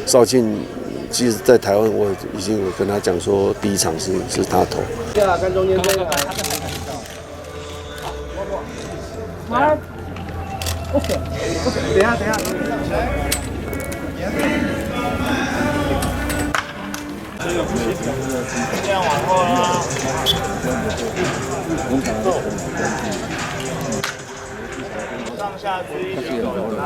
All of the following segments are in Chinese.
邵庆其实，在台湾我已经有跟他讲说，第一场是他投。看中间这个。妈 ，OK， 等一下。这样往后啦。上下追一起来。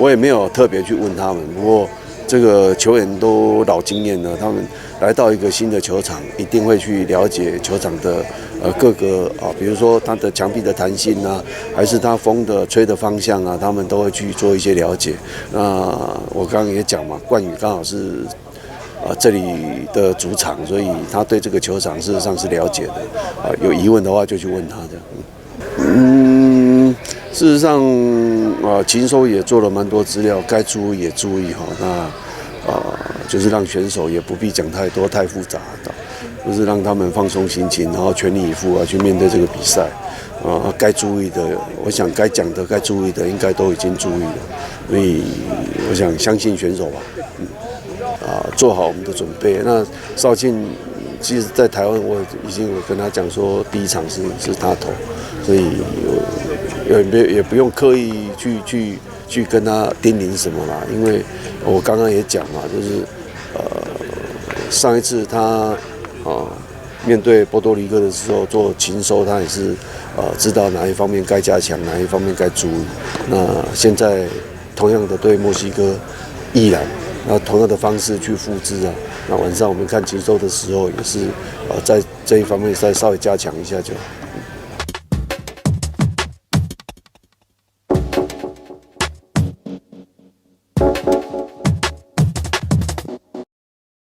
我也没有特别去问他们，不过这个球员都老经验了，他们来到一个新的球场，一定会去了解球场的各个比如说它的墙壁的弹性啊，还是它风的吹的方向啊，他们都会去做一些了解。那我刚刚也讲嘛，冠宇刚好是这里的主场，所以他对这个球场事实上是了解的。有疑问的话就去问他这样。事实上，禽收也做了蛮多资料，该注意也注意哈。那就是让选手也不必讲太多、太复杂的，就是让他们放松心情，然后全力以赴去面对这个比赛。该注意的，我想该讲的、该注意的，应该都已经注意了。所以，我想相信选手吧，做好我们的准备。那邵庆其实，在台湾我已经有跟他讲说，第一场是他投，所以也不用刻意去跟他叮咛什么啦，因为我刚刚也讲嘛，就是上一次他面对波多黎各的时候做禽收，他也是知道哪一方面该加强，哪一方面该注意。那现在同样的对墨西哥依然同样的方式去复制啊。那晚上我们看禽收的时候也是在这一方面再稍微加强一下就好。